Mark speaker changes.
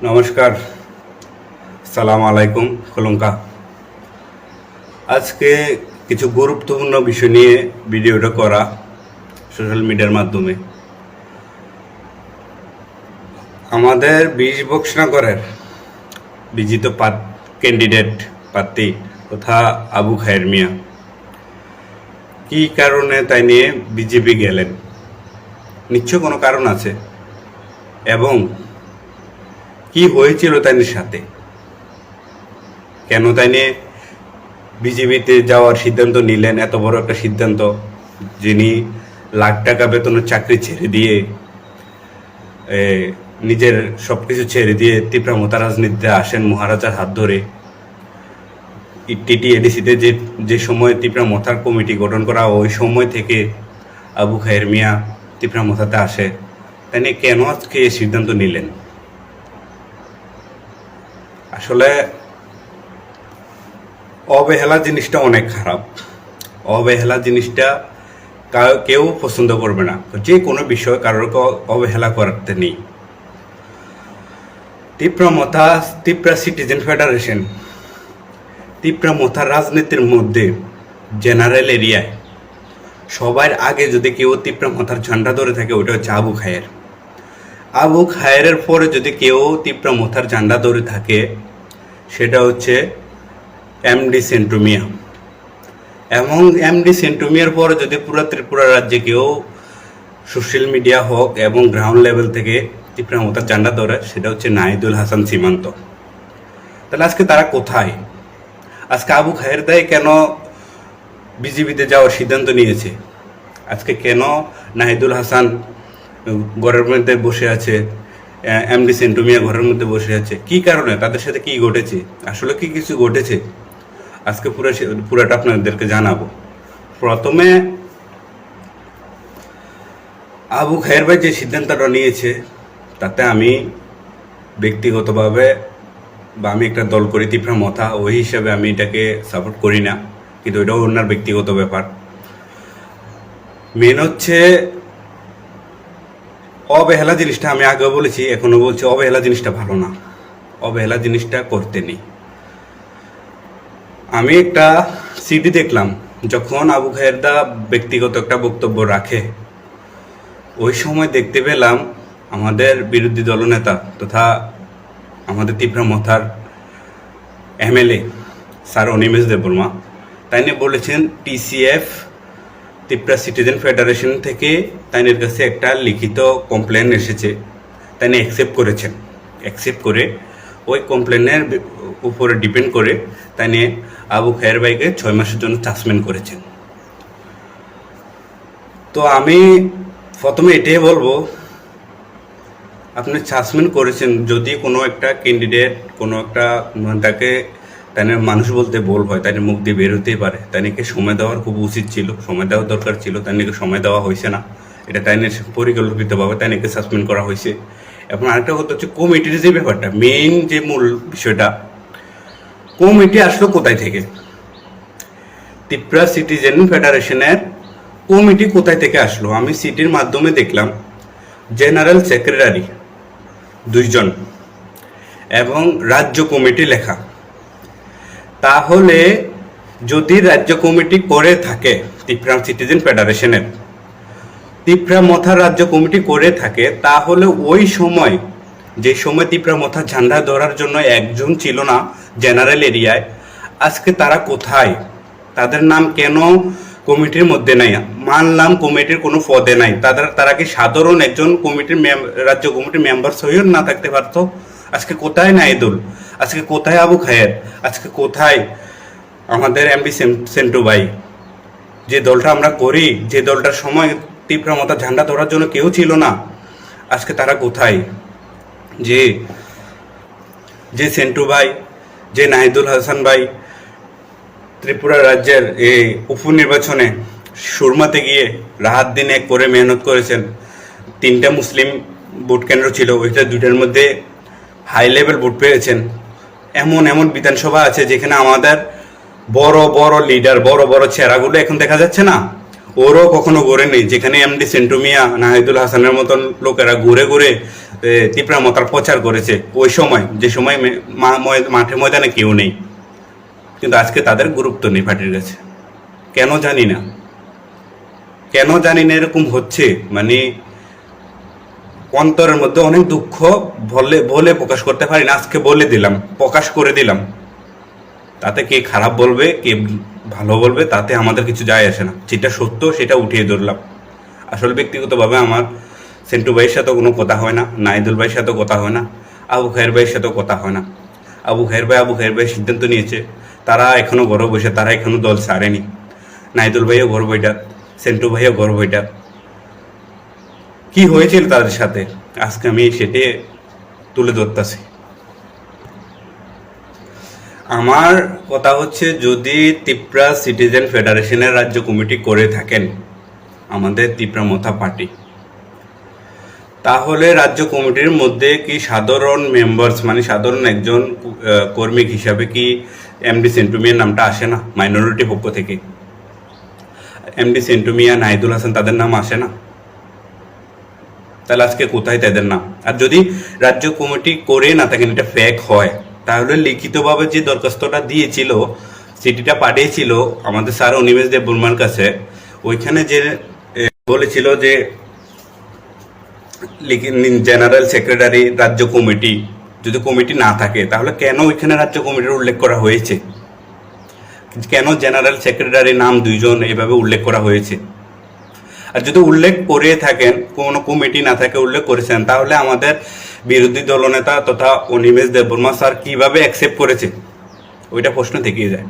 Speaker 1: নমস্কার, সালাম আলাইকুম, খুলুঙ্কা। আজকে কিছু গুরুত্বপূর্ণ বিষয় নিয়ে ভিডিওটা করা সোশ্যাল মিডিয়ার মাধ্যমে। আমাদের 20 বক্সনগরের বিজিত ক্যান্ডিডেট প্রার্থী তথা আবু খায়ের মিয়া কি কারণে তাই নিয়ে বিজেপি গেলেন, নিশ্চয় কোনো কারণ আছে, এবং কি হয়েছিল তাই সাথে, কেন তাই নিয়ে বিজেপিতে যাওয়ার সিদ্ধান্ত নিলেন। এত বড় একটা সিদ্ধান্ত, যিনি লাখ টাকা বেতনের চাকরি ছেড়ে দিয়ে নিজের সব কিছু ছেড়ে দিয়ে তীব্রমতা রাজনীতিতে আসেন মহারাজার হাত ধরে। টিটিএডিসিতে যে সময় তীব্রমতার কমিটি গঠন করা, ওই সময় থেকে আবু খায়ের মিয়া তীব্রমতাতে আসে। তাই নিয়ে কেন আজকে এই সিদ্ধান্ত নিলেন? আসলে অবহেলা জিনিসটা অনেক খারাপ। অবহেলা জিনিসটা কেউ পছন্দ করবে না। যে কোনো বিষয় কারোর অবহেলা করতে নেই। ত্রিপুরা সিটিজেন ফেডারেশন, ত্রিপুরা রাজনীতির মধ্যে জেনারেল এরিয়ায় সবার আগে যদি কেউ ত্রিপুরা ঝান্ডা ধরে থাকে, ওটা হচ্ছে আবু খায়ের। আবু খায়ের পরে যদি কেউ ত্রিপুরা ঝান্ডা ধরে থাকে, সেটা হচ্ছে এমডি সেন্টু মিয়া। এবং এমডি সেন্টু মিয়ার পরে যদি পুরো ত্রিপুরা রাজ্যে কেউ সোশ্যাল মিডিয়া হোক এবং গ্রাউন্ড লেভেল থেকে ত্রিপুরা ঝান্ডা ধরে, সেটা হচ্ছে নাহিদুল হাসান সীমান্ত। তাহলে আজকে তারা কোথায়? আজকে আবু খায়ের দায় কেন বিজেপিতে যাওয়ার সিদ্ধান্ত নিয়েছে? আজকে কেন নাহিদুল হাসান ঘরের মধ্যে বসে আছে, এমডি সেন্টু মিয়া ঘরের মধ্যে বসে আছে? কি কারণে? তাদের সাথে কি ঘটেছে? আসলে কি কিছু ঘটেছে? আজকে পুরোটা আপনাদেরকে জানাবো। প্রথমে আবু খায়ের ভাই যে সিদ্ধান্তটা নিয়েছে, তাতে আমি ব্যক্তিগতভাবে বা আমি একটা দল করি তীব্রমতা, ওই হিসাবে আমি এটাকে সাপোর্ট করি না, কিন্তু এটাও ওনার ব্যক্তিগত ব্যাপার। মেন হচ্ছে অবহেলা জিনিসটা, আমি আগেও বলেছি, এখনো বলছি, অবহেলা জিনিসটা ভালো না। অবহেলা জিনিসটা করতে নেই। আমি একটা সিডি দেখলাম, যখন আবু খায়ের দা ব্যক্তিগত একটা বক্তব্য রাখে, ওই সময় দেখতে পেলাম আমাদের বিরোধী দলনেতা তথা আমাদের তীব্রমতার এমএলএ স্যার অনিমেষ দেববর্মা তাই নিয়ে বলেছেন, টিসিএফ ত্রিপুরা সিটিজেন ফেডারেশন থেকে তাইনের কাছে একটা লিখিত কমপ্লেন এসেছে, তাই নিয়ে অ্যাকসেপ্ট করে ওই কমপ্লেনের উপরে ডিপেন্ড করে তাই নিয়ে আবু খায়ের ভাইকে 6 মাসের জন্য সাসপেন্ড করেছেন। তো আমি প্রথমে এটাই বলবো, আপনি সাসপেন্ড করেছেন, যদি কোনো একটা ক্যান্ডিডেট কোনো একটা তাকে তাই মানুষ বলতে বল হয়, তাই মুখ দিয়ে বের হতেই পারে, তাইকে সময় দেওয়ার খুব উচিত ছিল, সময় দেওয়ার দরকার ছিল, তাইকে সময় দেওয়া হয়েছে না। এটা তাইনের পরিকল্পিতভাবে তাইকে সাসপেন্ড করা হয়েছে। এখন আরেকটা কথা হচ্ছে কমিটির যে ব্যাপারটা, মেইন যে মূল বিষয়টা, কমিটি আসলো কোথায় থেকে? ত্রিপুরা সিটিজেন ফেডারেশনের কমিটি কোথায় থেকে আসলো? আমি সিটির মাধ্যমে দেখলাম জেনারেল সেক্রেটারি 2 জন এবং রাজ্য কমিটি লেখা। তাহলে যদি রাজ্য কমিটি করে থাকে ত্রিপুরা সিটিজেন ফেডারেশনের, ত্রিপুরা রাজ্য কমিটি করে থাকে, তাহলে ওই সময় যে সময় ত্রিপুরা ঝান্ডা ধরার জন্য একজন ছিল না জেনারেল এরিয়ায়, আজকে তারা কোথায়? তাদের নাম কেন কমিটির মধ্যে নাই? মানলাম কমিটির কোনো পদে নাই, তারা কি সাধারণ একজন কমিটির রাজ্য কমিটির মেম্বার সহিও না থাকতে পারতো? আজকে কোথায় নাহিদুল? আজকে কোথায় আবু খায়ের? আজকে কোথায় আমাদের এমডি সেন্টু ভাই? যে দলটা আমরা করি, যে দলটার সময় তীব্রমতা ঝান্ডা ধরার জন্য কেউ ছিল না, আজকে তারা কোথায়? যে সেন্টু ভাই, যে নাহিদুল হাসান ভাই ত্রিপুরা রাজ্যের এই উপনির্বাচনে সুরমাতে গিয়ে রাত দিন এক করে মেহনত করেছেন। 3টা মুসলিম ভোট কেন্দ্র ছিল, ওইটা 2টার মধ্যে হাই লেভেল ভোট পেয়েছেন। এমন বিধানসভা আছে যেখানে আমাদের বড় বড় লিডার, বড় বড় চেহারাগুলো এখন দেখা যাচ্ছে না। ওরও কখনো ঘুরে নেই, যেখানে এমডি সেন্টু মিয়া, নাহিদুল হাসানের মতন লোকেরা ঘুরে ঘুরে তীব্রামতার প্রচার করেছে ওই সময়, যে সময় মাঠে ময়দানে কেউ নেই। কিন্তু আজকে তাদের গুরুত্ব নেই পার্টির কাছে, কেন জানি না, কেন জানি না এরকম হচ্ছে। মানে অন্তরের মধ্যে অনেক দুঃখ বলে বলে প্রকাশ করতে পারি না, আজকে বলে দিলাম, প্রকাশ করে দিলাম। তাতে কে খারাপ বলবে কে ভালো বলবে তাতে আমাদের কিছু যায় আসে না, যেটা সত্য সেটা উঠিয়ে ধরলাম। আসলে ব্যক্তিগতভাবে আমার সেন্টু ভাইয়ের সাথেও কোনো কথা হয় না, নাইদুল ভাইয়ের সাথেও কথা হয় না, আবু খায়ের ভাইয়ের সাথেও কথা হয় না। আবু খায়ের ভাই সিদ্ধান্ত নিয়েছে, তারা এখনো ঘরে বসে, তারা এখনো দল ছাড়েনি। নাইদুল ভাইও ঘর বইটা, সেন্টু ভাইও ঘর বইটা। কি হয়েছিল তাদের সাথে আজকে আমি সেটা তুলে ধরতেছি। আমার কথা হচ্ছে, যদি তিপ্রা সিটিজেন ফেডারেশনের রাজ্য কমিটি করে থাকেন আমাদের তীব্রামথা পার্টি, তাহলে রাজ্য কমিটির মধ্যে কি সাধারণ মেম্বার্স, মানে সাধারণ একজন কর্মী হিসাবে কি এমডি সেন্টু মিয়ার নামটা আসে না? মাইনরিটি পক্ষ থেকে এমডি সেন্টু মিয়া, নাহিদুল হাসান, তাদের নাম আসে না? তাহলে আজকে কোথায় তাদের নাম? আর যদি রাজ্য কমিটি করে না থাকেন, এটা ফেক হয়, তাহলে লিখিতভাবে যে দরখাস্তটা দিয়েছিল, চিঠিটা পাঠিয়েছিল আমাদের স্যার অনিমেষ দেব বর্মার কাছে, ওইখানে যে বলেছিল যে জেনারেল সেক্রেটারি রাজ্য কমিটি, যদি কমিটি না থাকে তাহলে কেন ওইখানে রাজ্য কমিটির উল্লেখ করা হয়েছে? কেন জেনারেল সেক্রেটারি নাম 2 জন এভাবে উল্লেখ করা হয়েছে? আর যদি উল্লেখ করে থাকেন, কোনো কমিটি না থাকে উল্লেখ করেছেন, তাহলে আমাদের বিরোধী দলনেতা তথা অনিমেষ দেববর্মা স্যার কিভাবে অ্যাকসেপ্ট করেছে? ওইটা প্রশ্ন থেকেই যায়।